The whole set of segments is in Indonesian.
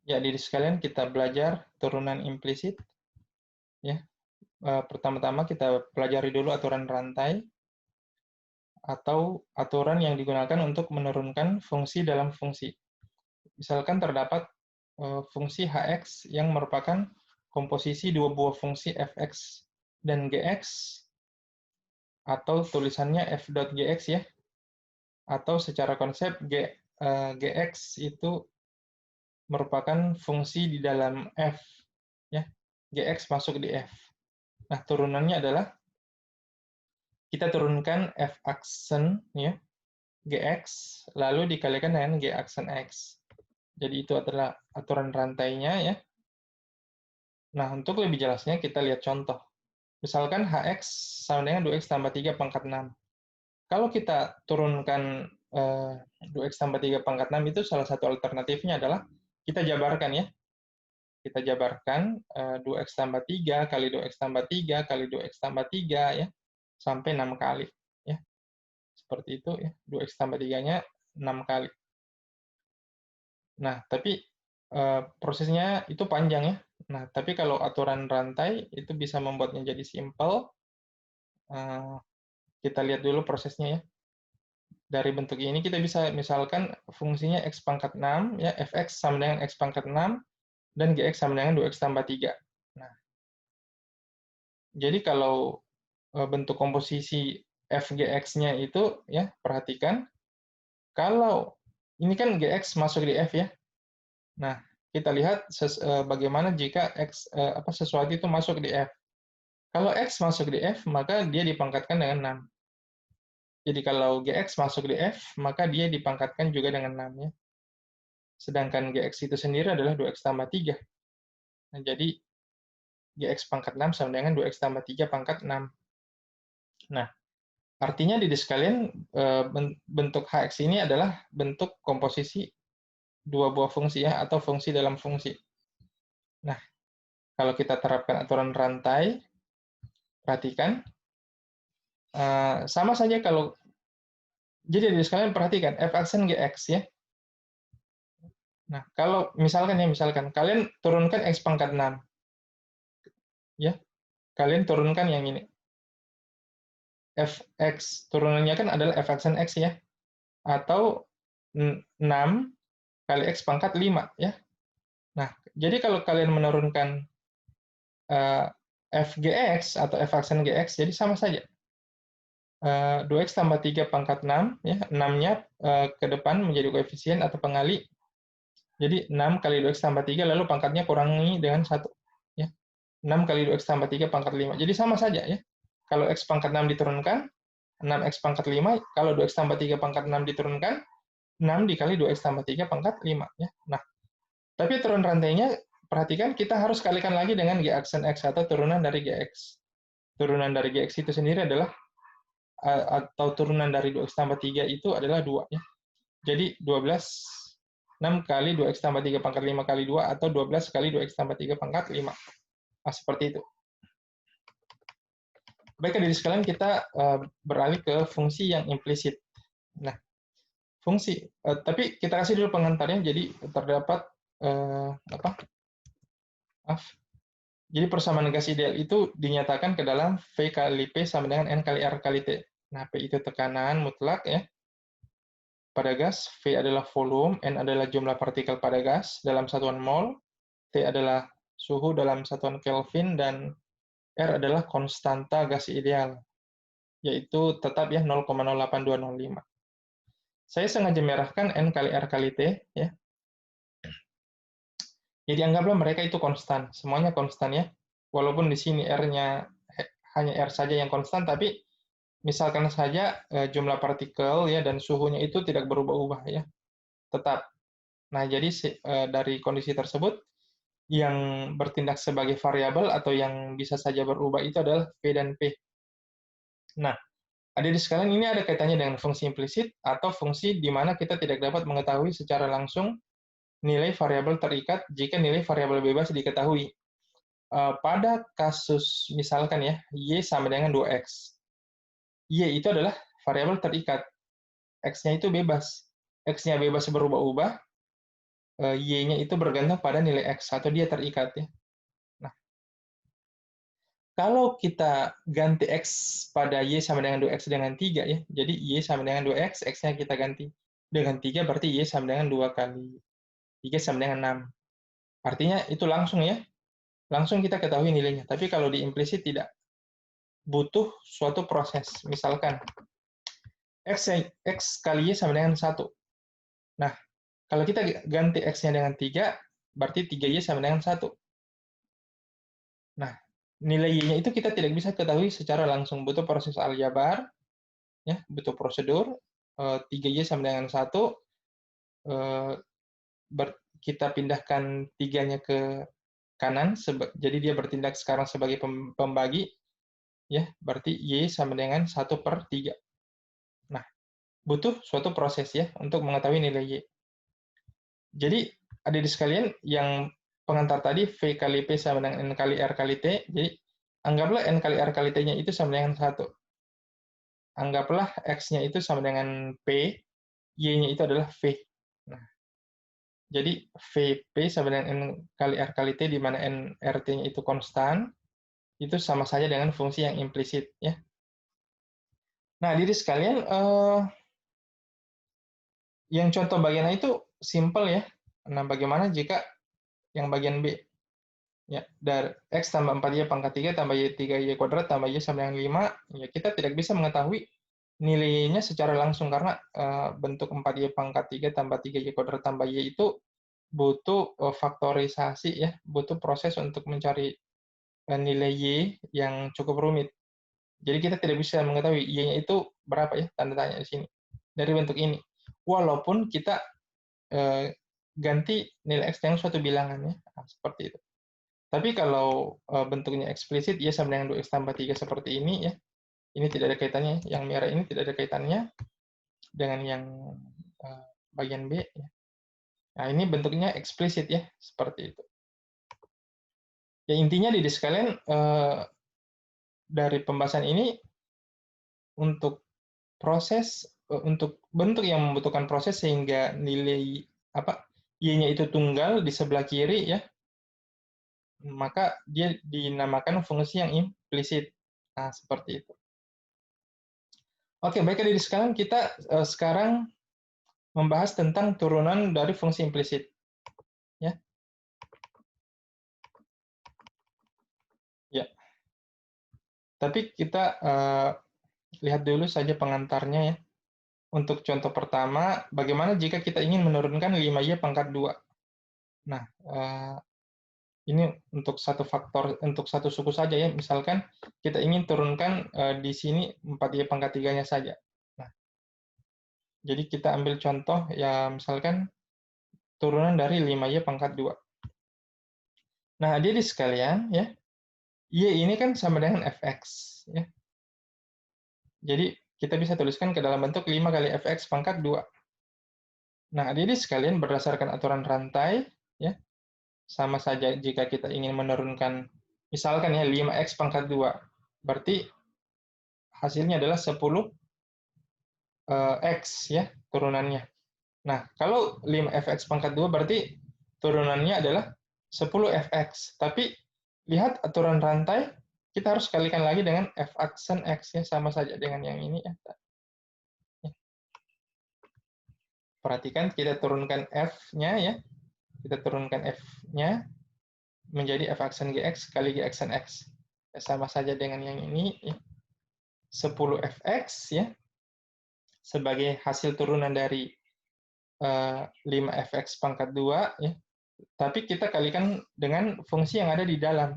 Ya, diri sekalian kita belajar turunan implisit. Ya, pertama-tama kita pelajari dulu aturan rantai atau aturan yang digunakan untuk menurunkan fungsi dalam fungsi. Misalkan terdapat fungsi hx yang merupakan komposisi dua buah fungsi fx dan gx, atau tulisannya f dot gx ya, atau secara konsep gx itu merupakan fungsi di dalam f ya, gx masuk di f. Nah, turunannya adalah kita turunkan f aksen ya, gx lalu dikalikan dengan g aksen x. Jadi itu adalah aturan rantainya ya. Nah, untuk lebih jelasnya kita lihat contoh. Misalkan hx sama dengan 2x tambah 3 pangkat 6. Kalau kita turunkan 2x tambah 3 pangkat 6 itu salah satu alternatifnya adalah kita jabarkan ya. Kita jabarkan 2x tambah 3 kali 2x tambah 3 kali 2x tambah 3 ya, sampai 6 kali. Ya. Seperti itu ya, 2x tambah 3-nya 6 kali. Nah, tapi prosesnya itu panjang ya. Nah, tapi kalau aturan rantai itu bisa membuatnya jadi simple. Kita lihat dulu prosesnya ya. Dari bentuk ini kita bisa misalkan fungsinya x pangkat 6, ya, fx sama dengan x pangkat 6, dan gx sama dengan 2x tambah 3. Nah, jadi kalau bentuk komposisi fgx-nya itu, ya, perhatikan, kalau ini kan gx masuk di f ya. Nah, kita lihat bagaimana jika sesuatu itu masuk di f. Kalau x masuk di f, maka dia dipangkatkan dengan 6. Jadi kalau gx masuk di f, maka dia dipangkatkan juga dengan 6 ya. Sedangkan gx itu sendiri adalah 2x tambah 3. Nah, jadi gx pangkat 6 sama dengan 2x tambah 3 pangkat 6. Nah, artinya di sekalian bentuk hx ini adalah bentuk komposisi dua buah fungsi ya, atau fungsi dalam fungsi. Nah, kalau kita terapkan aturan rantai, perhatikan, sama saja kalau, jadi di sekalian perhatikan, f aksen gx ya. Nah, kalau misalkan kalian turunkan x pangkat 6, ya, kalian turunkan yang ini. Fx turunannya kan adalah f aksen x ya, atau 6 kali x pangkat 5 ya. Nah, jadi kalau kalian menurunkan fgx atau f aksen gx, jadi sama saja. 2x tambah 3 pangkat 6, ya, 6-nya ke depan menjadi koefisien atau pengali. Jadi 6 kali 2x tambah 3, lalu pangkatnya kurangi dengan 1. Ya. 6 kali 2x tambah 3 pangkat 5. Jadi sama saja ya. Kalau x pangkat 6 diturunkan, 6x pangkat 5, kalau 2x tambah 3 pangkat 6 diturunkan, 6 dikali 2x tambah 3 pangkat 5. Ya. Nah, tapi turun rantainya, perhatikan kita harus kalikan lagi dengan g aksen x atau turunan dari gx. Turunan dari gx itu sendiri adalah, atau turunan dari 2x tambah 3 itu adalah 2. Ya. Jadi 12, 6 kali 2x tambah 3 pangkat 5 kali 2, atau 12 kali 2x tambah 3 pangkat 5. Nah, seperti itu. Baik, dari sekalian kita beralih ke fungsi yang implisit. Nah, fungsi, tapi kita kasih dulu pengantarnya. Jadi terdapat jadi persamaan gas ideal itu dinyatakan ke dalam V kali P sama dengan N kali R kali T. Nah, P itu tekanan mutlak ya pada gas, V adalah volume, N adalah jumlah partikel pada gas dalam satuan mol, T adalah suhu dalam satuan Kelvin, dan R adalah konstanta gas ideal, yaitu tetap ya 0,08205. Saya sengaja merahkan N kali R kali T ya. Jadi anggaplah mereka itu konstan, semuanya konstan ya. Walaupun di sini R-nya hanya R saja yang konstan, tapi misalkan saja jumlah partikel ya dan suhunya itu tidak berubah-ubah ya, tetap. Nah, jadi dari kondisi tersebut yang bertindak sebagai variabel atau yang bisa saja berubah itu adalah V dan P. Nah, adik sekalian, ini ada kaitannya dengan fungsi implisit atau fungsi di mana kita tidak dapat mengetahui secara langsung nilai variabel terikat jika nilai variabel bebas diketahui. Pada kasus misalkan ya, Y sama dengan 2X. Y itu adalah variabel terikat. X-nya itu bebas. X-nya bebas berubah-ubah, Y-nya itu bergantung pada nilai X, atau dia terikat ya. Nah, kalau kita ganti X pada Y sama dengan 2X dengan 3 ya, jadi Y sama dengan 2X, X-nya kita ganti dengan 3, berarti Y sama dengan 2 kali 3 sama dengan 6. Artinya itu langsung ya, langsung kita ketahui nilainya. Tapi kalau di implisit tidak, butuh suatu proses. Misalkan, X kali Y sama dengan 1. Nah, kalau kita ganti X-nya dengan 3, berarti 3Y sama dengan 1. Nah, nilai Y-nya itu kita tidak bisa ketahui secara langsung. Butuh proses aljabar, ya, butuh prosedur. 3Y sama dengan 1, kita pindahkan 3-nya ke kanan, jadi dia bertindak sekarang sebagai pembagi, ya, berarti Y sama dengan 1/3. Nah, butuh suatu proses ya untuk mengetahui nilai Y. Jadi, adik-adik sekalian, yang pengantar tadi, V kali P sama dengan N kali R kali T, jadi anggaplah N kali R kali T-nya itu sama dengan 1. Anggaplah X-nya itu sama dengan P, Y-nya itu adalah V. Nah, jadi VP sama dengan N kali R kali T, di mana N RT-nya itu konstan, itu sama saja dengan fungsi yang implisit. Ya. Nah, diri sekalian, yang contoh bagian A itu simple ya. Nah, bagaimana jika yang bagian B? Ya, dari X tambah 4Y pangkat 3 tambah Y 3Y kuadrat tambah Y sama dengan 5, ya kita tidak bisa mengetahui nilainya secara langsung, karena bentuk 4Y pangkat 3 tambah 3Y kuadrat tambah Y itu butuh faktorisasi ya, butuh proses untuk mencari nilai Y yang cukup rumit. Jadi kita tidak bisa mengetahui Y-nya itu berapa ya, tanda tanya di sini. Dari bentuk ini. Walaupun kita ganti nilai X dengan suatu bilangan ya, nah, seperti itu. Tapi kalau bentuknya eksplisit, Y sama dengan 2X tambah 3 seperti ini ya, ini tidak ada kaitannya, yang merah ini tidak ada kaitannya dengan yang bagian B. Ya. Nah, ini bentuknya eksplisit ya, seperti itu. Ya, intinya di sekalian, dari pembahasan ini, untuk proses, untuk bentuk yang membutuhkan proses sehingga nilai Y-nya itu tunggal di sebelah kiri ya, maka dia dinamakan fungsi yang implisit. Nah, seperti itu. Oke, baik dari sekarang kita sekarang membahas tentang turunan dari fungsi implisit. Ya. Ya. Tapi kita lihat dulu saja pengantarnya ya. Untuk contoh pertama, bagaimana jika kita ingin menurunkan 5Y pangkat 2? Nah, ini untuk satu faktor, untuk satu suku saja ya. Misalkan kita ingin turunkan di sini 4Y pangkat 3-nya saja. Nah, jadi kita ambil contoh ya, misalkan turunan dari 5Y pangkat 2. Nah, jadi sekalian ya, Y ini kan sama dengan Fx. Ya. Jadi kita bisa tuliskan ke dalam bentuk 5 kali Fx pangkat 2. Nah, jadi sekalian berdasarkan aturan rantai, ya, sama saja jika kita ingin menurunkan, misalkan ya 5x pangkat 2, berarti hasilnya adalah 10 x ya, turunannya. Nah, kalau 5fx pangkat 2 berarti turunannya adalah 10 fx. Tapi lihat aturan rantai, kita harus kalikan lagi dengan f aksen x ya, sama saja dengan yang ini ya. Perhatikan kita turunkan f-nya ya. Kita turunkan f-nya menjadi f aksen gx kali g aksen x. Ya, sama saja dengan yang ini ya. 10 fx ya, sebagai hasil turunan dari 5fx pangkat 2 ya. Tapi kita kalikan dengan fungsi yang ada di dalam,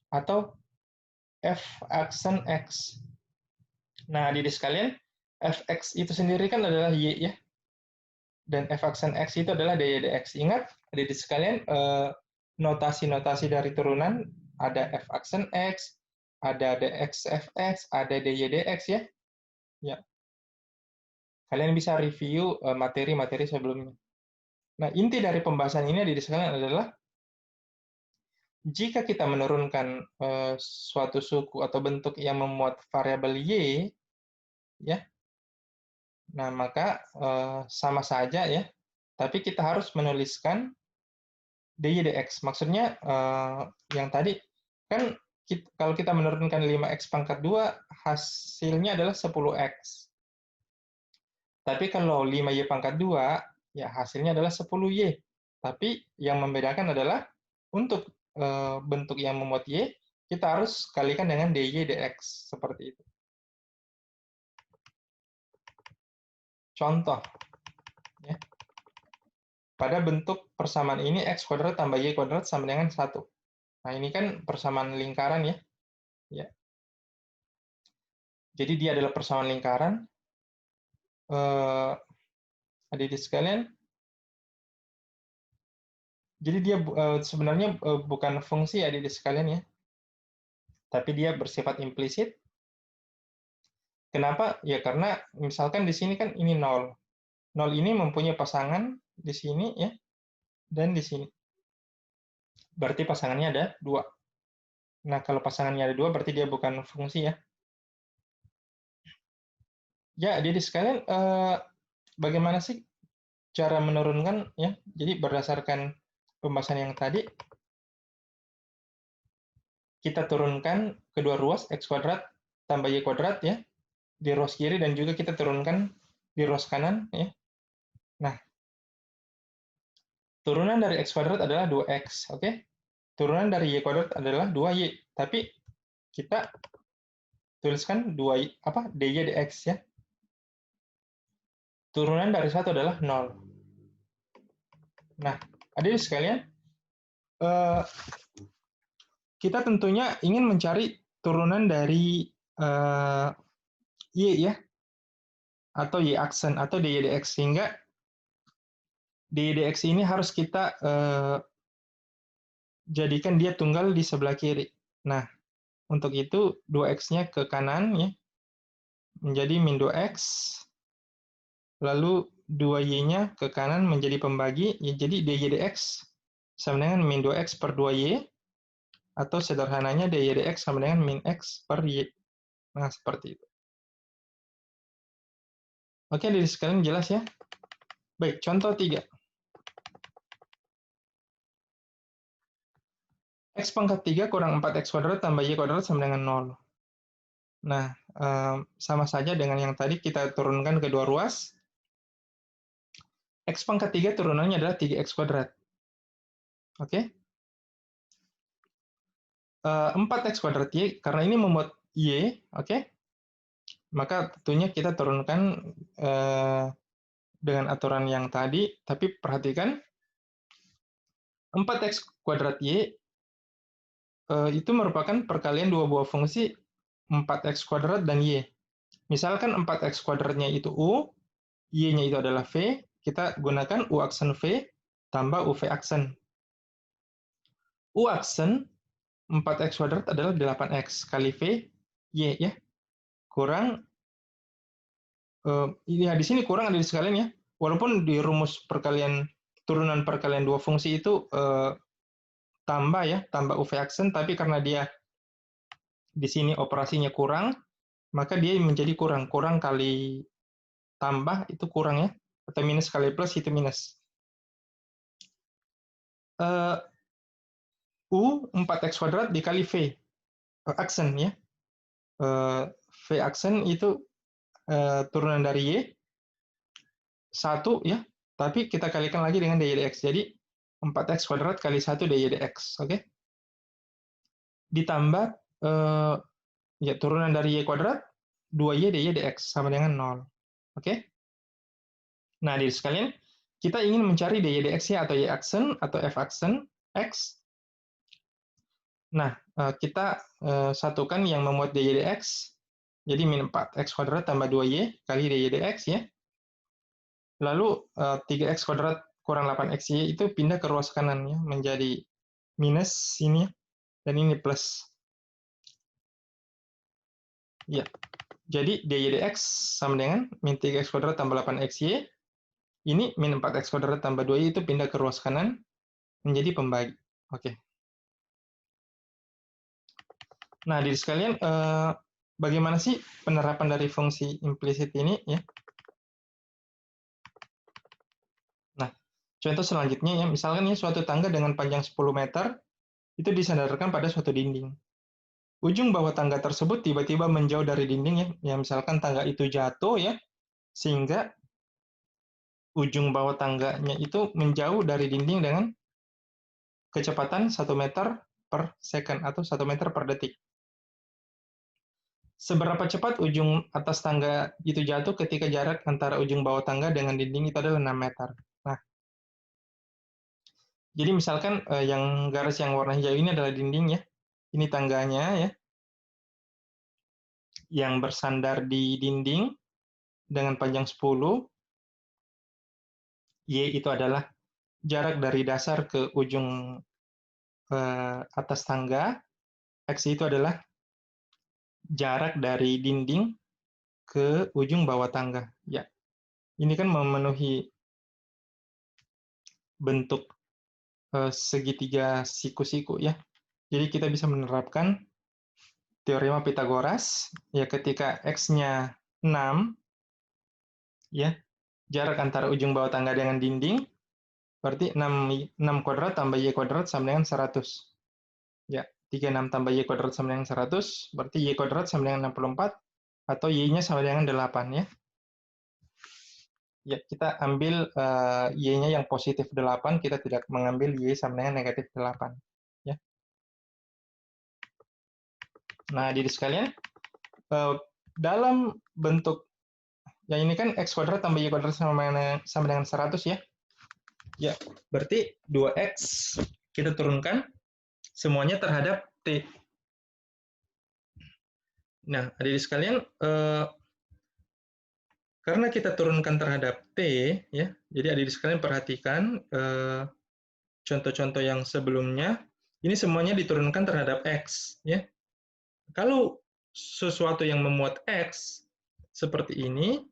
atau f aksen x. Nah, adik sekalian, fx itu sendiri kan adalah y ya. Dan f aksen x itu adalah dy dx. Ingat, adik sekalian, notasi-notasi dari turunan ada f aksen x, ada dx fx, ada dy dx ya. Ya. Kalian bisa review materi-materi sebelumnya. Nah, inti dari pembahasan ini adik sekalian adalah jika kita menurunkan suatu suku atau bentuk yang memuat variabel y, ya, nah maka sama saja ya. Tapi kita harus menuliskan dy dx. Maksudnya yang tadi kan kalau kita menurunkan 5x pangkat 2, hasilnya adalah 10x. Tapi kalau 5y pangkat 2, ya hasilnya adalah 10y. Tapi yang membedakan adalah untuk bentuk yang memuat y, kita harus kalikan dengan dy dx, seperti itu. Contoh, ya. Pada bentuk persamaan ini, x kuadrat tambah y kuadrat sama dengan 1. Nah, ini kan persamaan lingkaran, ya. Ya. Jadi dia adalah persamaan lingkaran. Adik-adik sekalian, jadi dia sebenarnya bukan fungsi, adik-adik sekalian, ya. Tapi dia bersifat implisit. Kenapa? Ya karena misalkan di sini kan ini 0. 0 ini mempunyai pasangan di sini, ya, dan di sini. Berarti pasangannya ada 2. Nah, kalau pasangannya ada 2, berarti dia bukan fungsi, ya. Ya, jadi sekalian, bagaimana sih cara menurunkan, ya? Jadi berdasarkan pembahasan yang tadi, kita turunkan kedua ruas x kuadrat tambah y kuadrat, ya, di ruas kiri, dan juga kita turunkan di ruas kanan, ya. Nah, turunan dari x kuadrat adalah 2x, oke? Turunan dari y kuadrat adalah 2y, tapi kita tuliskan 2y, dy dx, ya. Turunan dari 1 adalah 0. Nah, adik sekalian, kita tentunya ingin mencari turunan dari y, ya, atau y aksen, atau dy dx, sehingga dy dx ini harus kita jadikan dia tunggal di sebelah kiri. Nah, untuk itu 2x-nya ke kanan, ya, menjadi min 2x, lalu 2y-nya ke kanan menjadi pembagi, ya, jadi dy dx sama dengan min 2x per 2y, atau sederhananya dy dx sama dengan min x per y. Nah, seperti itu. Oke, dari sekalian jelas, ya? Baik, contoh 3. X pangkat 3 kurang 4x kuadrat tambah y kuadrat sama dengan 0. Nah, sama saja dengan yang tadi, kita turunkan kedua ruas. X pangkat 3 turunannya adalah 3x kuadrat. Oke? 4x kuadrat y, karena ini memuat y, oke? Maka tentunya kita turunkan dengan aturan yang tadi, tapi perhatikan 4x kuadrat y itu merupakan perkalian dua buah fungsi 4x kuadrat dan y. Misalkan 4x kuadratnya itu u, y-nya itu adalah v, kita gunakan u aksen v tambah uv aksen. U aksen 4x kuadrat adalah 8x kali v, y, ya. Kurang, ya di sini kurang, ada di sekalian, ya. Walaupun di rumus perkalian, turunan perkalian dua fungsi itu tambah, ya, tambah uv aksen, tapi karena dia di sini operasinya kurang, maka dia menjadi kurang. Kurang kali tambah itu kurang, ya. Atau minus kali plus itu minus. U 4x kuadrat dikali V aksen, ya. V aksen itu turunan dari Y 1, ya. Tapi kita kalikan lagi dengan dy dx. Jadi 4x kuadrat kali 1 dy dx, oke? Ditambah ya turunan dari y kuadrat 2y dy dx sama dengan 0. Oke? Nah, di sekalian, kita ingin mencari dy dx-nya atau y aksen atau f aksen x. Nah, kita satukan yang memuat dy dx, jadi min 4x kuadrat tambah 2y kali dy dx, ya. Lalu 3x kuadrat kurang 8xy itu pindah ke ruas kanan, ya, menjadi minus ini, dan ini plus. Ya, jadi dy dx sama dengan min 3x kuadrat tambah 8xy, ini min 4x kuadrat tambah 2y itu pindah ke ruas kanan, menjadi pembagi. Oke. Nah, di sekalian, bagaimana sih penerapan dari fungsi implisit ini, ya? Nah, Contoh selanjutnya ya, misalkan ya suatu tangga dengan panjang 10 meter itu disandarkan pada suatu dinding. Ujung bawah tangga tersebut tiba-tiba menjauh dari dinding ya, ya misalkan tangga itu jatuh ya, sehingga ujung bawah tangganya itu menjauh dari dinding dengan kecepatan 1 meter per second atau 1 meter per detik. Seberapa cepat ujung atas tangga itu jatuh ketika jarak antara ujung bawah tangga dengan dinding itu adalah 6 meter. Nah, jadi misalkan yang garis yang warna hijau ini adalah dinding ya. Ini tangganya ya, yang bersandar di dinding dengan panjang 10. Y itu adalah jarak dari dasar ke ujung atas tangga. X itu adalah jarak dari dinding ke ujung bawah tangga. Ya, ini kan memenuhi bentuk segitiga siku-siku ya. Jadi kita bisa menerapkan teorema Pitagoras ya ketika X-nya 6 ya, jarak antara ujung bawah tangga dengan dinding berarti 6 kuadrat tambah Y kuadrat sama dengan 100. Ya, 36 tambah Y kuadrat sama dengan 100 berarti Y kuadrat sama dengan 64 atau Y-nya sama dengan 8 ya. Ya, kita ambil Y-nya yang positif 8, kita tidak mengambil Y sama dengan negatif 8. Ya. Nah, adik sekalian, dalam bentuk, yang ini kan X kuadrat tambah Y kuadrat sama dengan 100 ya. Ya, berarti 2X kita turunkan semuanya terhadap T. Nah, adik sekalian, karena kita turunkan terhadap T, ya, jadi adik sekalian perhatikan contoh-contoh yang sebelumnya, ini semuanya diturunkan terhadap X. Ya. Kalau sesuatu yang memuat X, seperti ini,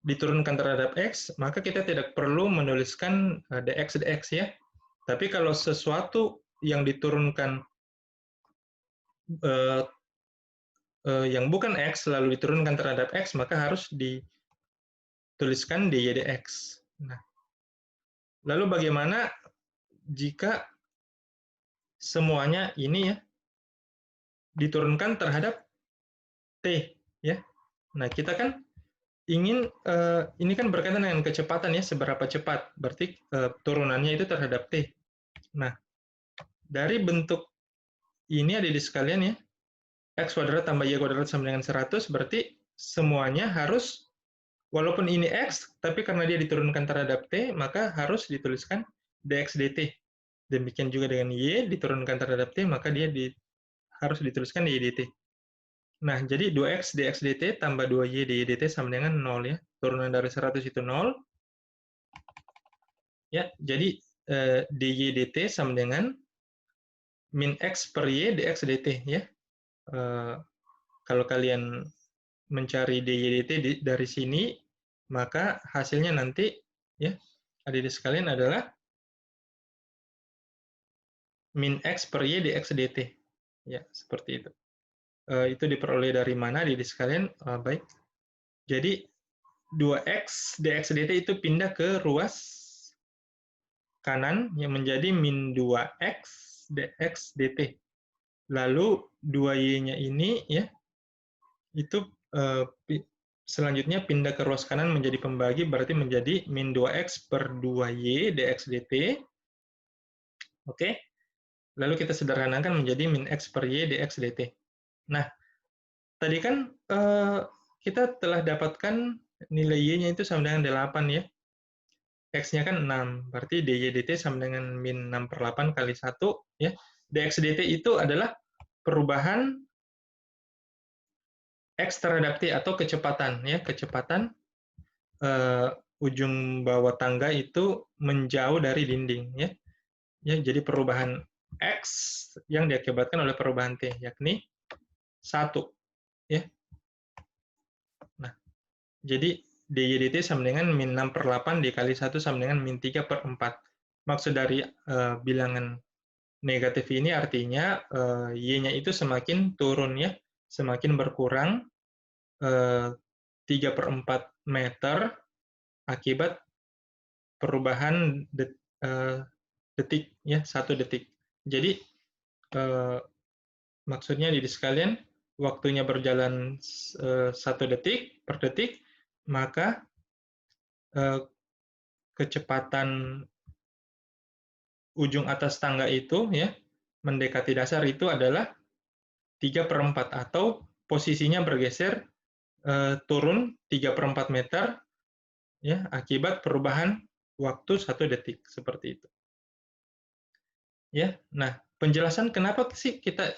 diturunkan terhadap X, maka kita tidak perlu menuliskan dx ya. Tapi kalau sesuatu yang diturunkan yang bukan X, lalu diturunkan terhadap X, maka harus dituliskan dy dx. Nah, lalu bagaimana jika semuanya ini ya diturunkan terhadap T ya. Nah, kita kan ingin ini kan berkaitan dengan kecepatan ya, seberapa cepat. Berarti turunannya itu terhadap T. Nah, dari bentuk ini ada di sekalian ya. X kuadrat tambah Y kuadrat sama dengan 100 berarti semuanya harus walaupun ini X, tapi karena dia diturunkan terhadap T, maka harus dituliskan dx dt. Demikian juga dengan Y, diturunkan terhadap T, maka dia harus dituliskan dy dt. Nah, jadi 2X dx dt tambah 2Y dy dt sama dengan 0 ya. Turunan dari 100 itu 0. Ya, jadi dy dt sama dengan min X per Y dx dt ya. Kalau kalian mencari dy dt dari sini, maka hasilnya nanti ya, adik-adik sekalian adalah min X per Y dx dt. Ya, seperti itu. Itu diperoleh dari mana, adik-adik sekalian? Baik. Jadi 2X dx dt itu pindah ke ruas kanan yang menjadi min 2X dx dt. Lalu 2Y-nya ini ya itu selanjutnya pindah ke ruas kanan menjadi pembagi berarti menjadi min 2X per 2Y dx dt. Oke. Lalu kita sederhanakan menjadi min X per Y dx dt. Nah, tadi kan kita telah dapatkan nilai Y-nya itu sama dengan 8 ya. X-nya kan 6, berarti dy dt sama dengan min 6 per 8 kali 1. Ya. dx dt itu adalah perubahan X terhadap T atau kecepatan. Ya. Kecepatan ujung bawah tangga itu menjauh dari dinding. Ya. Ya, jadi perubahan X yang diakibatkan oleh perubahan T, yakni 1. Ya. Nah, jadi dy dt sama dengan min 6 per 8 dikali 1 sama dengan min 3 per 4. Maksud dari bilangan negatif ini artinya Y-nya itu semakin turun ya, semakin berkurang 3 per 4 meter akibat perubahan detik, ya, 1 detik. Jadi, maksudnya di sekalian, waktunya berjalan 1 detik per detik, maka kecepatan ujung atas tangga itu, ya, mendekati dasar itu adalah 3/4, atau posisinya bergeser turun 3/4 meter, ya, akibat perubahan waktu 1 detik, seperti itu. Ya, nah, penjelasan kenapa sih kita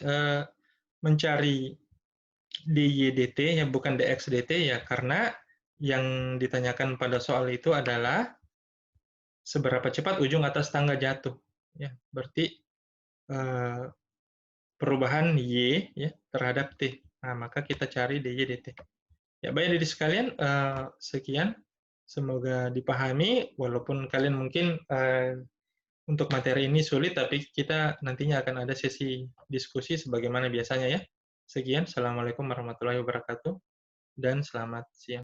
mencari DY/dt, ya, bukan dx/dt, ya, karena yang ditanyakan pada soal itu adalah seberapa cepat ujung atas tangga jatuh, ya, berarti perubahan y, ya, terhadap t. Nah, maka kita cari DY/dt. Ya, baik adik sekalian, sekian. Semoga dipahami, walaupun kalian mungkin untuk materi ini sulit, tapi kita nantinya akan ada sesi diskusi sebagaimana biasanya, ya. Sekian, Assalamualaikum warahmatullahi wabarakatuh, dan selamat siang.